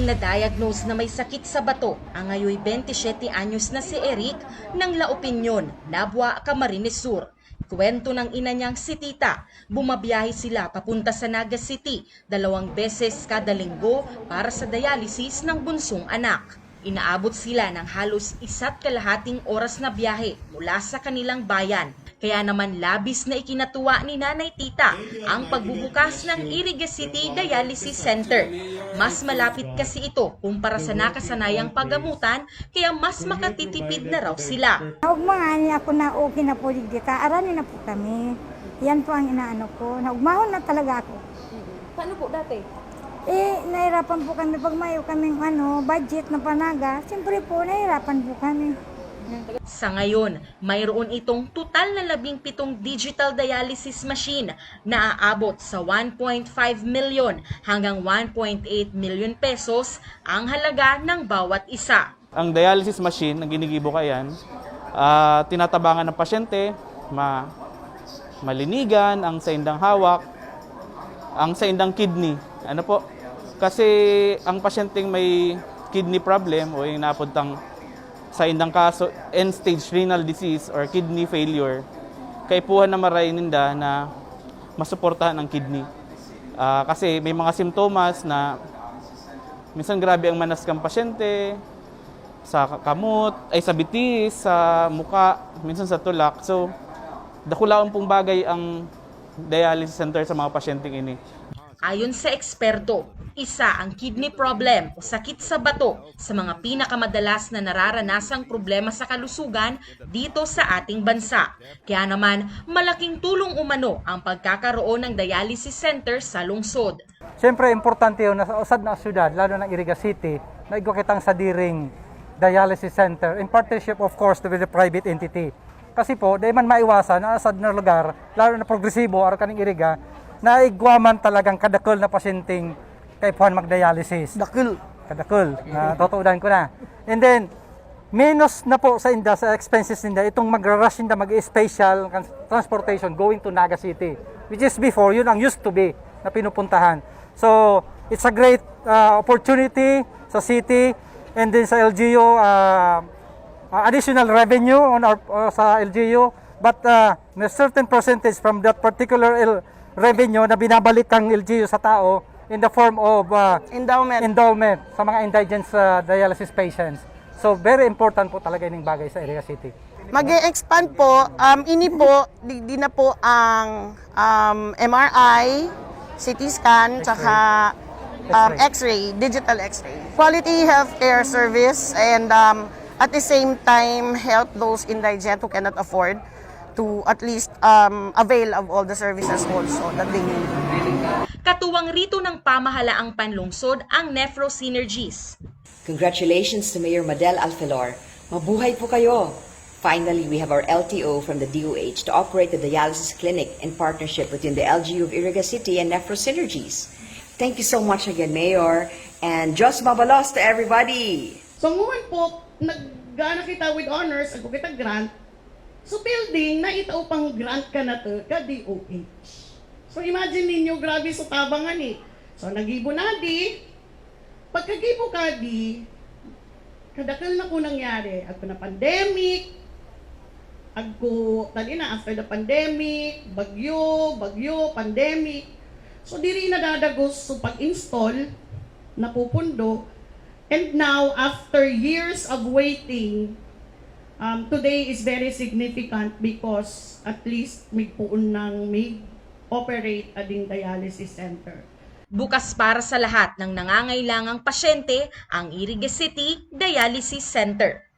Ipinadiagnose na may sakit sa bato ang ngayon 27 anyos na si Eric ng La Opinion, Nabua, Camarines Sur. Kwento ng ina niyang si Tita, bumabiyahe sila papunta sa Naga City 2 beses kada linggo para sa dialysis ng bunsong anak. Inaabot sila ng halos 1.5 oras na biyahe mula sa kanilang bayan. Kaya naman labis na ikinatuwa ni Nanay Tita ang pagbubukas ng Iriga City Dialysis Center. Mas malapit kasi ito kumpara sa nakasanayang paggamutan, kaya mas makatitipid na raw sila. Naugmahan niya ako na okay na po dito, aranin na po kami. Yan po ang inaano ko. Naugmahon na talaga ako. Paano po dati? Nahirapan po kami pag mayo kaming budget na panaga. Siyempre po, nahirapan po kami. Sa ngayon, mayroon itong total na 17 digital dialysis machine na aabot sa 1.5 million hanggang 1.8 million pesos ang halaga ng bawat isa. Ang dialysis machine na ginigibukayan, tinatabangan ng pasyente, malinigan ang saindang hawak, ang saindang kidney. Ano po? Kasi ang pasyenteng may kidney problem o yung napuntang sa indang kaso, end-stage renal disease or kidney failure, kaipuhan na maray ninda na masuportahan ang kidney. Kasi may mga simptomas na minsan grabe ang manas ng pasyente, sa kamot, sa bitis, sa muka, minsan sa tulak. So, dakulaon pong bagay ang dialysis center sa mga pasyenteng ini. Ayon sa eksperto, isa ang kidney problem o sakit sa bato sa mga pinakamadalas na nararanasang problema sa kalusugan dito sa ating bansa. Kaya naman, malaking tulong umano ang pagkakaroon ng dialysis center sa lungsod. Siyempre, importante yun na sa usad na syudad, lalo ng Iriga City, na igukitang sa diring dialysis center in partnership, of course, with the private entity. Kasi po, di man maiwasan na asad na lugar, lalo na progresibo, araw kaning Iriga, na igwaman talagang kadakol na pasyenteng kaipuhan mag-dialysis. Kadakol. Totoodan ko na. And then, minus na po sa inda, sa expenses ninda, itong mag-rush inda, mag-special transportation going to Naga City. Which is before, yun ang used to be na pinupuntahan. So, it's a great opportunity sa city and then sa LGU, additional revenue on sa LGU. But a certain percentage from that particular revenue na binabalik ang LGU sa tao in the form of endowment sa mga indigent dialysis patients. So very important po talaga yung bagay sa Iriga City. Mag-e-expand po, ini po, di na po ang MRI, CT scan, tsaka X-ray, digital X-ray. Quality healthcare service and at the same time help those indigent who cannot afford to at least avail of all the services also that they need. Katuwang rito ng pamahalaang panlungsod ang Nephro Synergies. Congratulations to Mayor Madel Alfelor. Mabuhay po kayo! Finally, we have our LTO from the DOH to operate the dialysis clinic in partnership between the LGU of Iriga City and Nephro Synergies. Thank you so much again, Mayor, and Diyos mabalos to everybody! So ngayon po, nag-gaana kita with honors, ako kita grant. So building, na itaw pang grant ka na to, ka DOH. So imagine ninyo, grabe sa tabangan eh. So nagibo na di, pagkagibo ka di, kadakal na ko nangyari. Agko na pandemic, tali na after the pandemic, bagyo, pandemic. So diri na dadagos, so pag-install, napupundo. And now, after years of waiting, today is very significant because at least may puun ng may operate ading dialysis center. Bukas para sa lahat ng nangangailangang pasyente ang Iriga City Dialysis Center.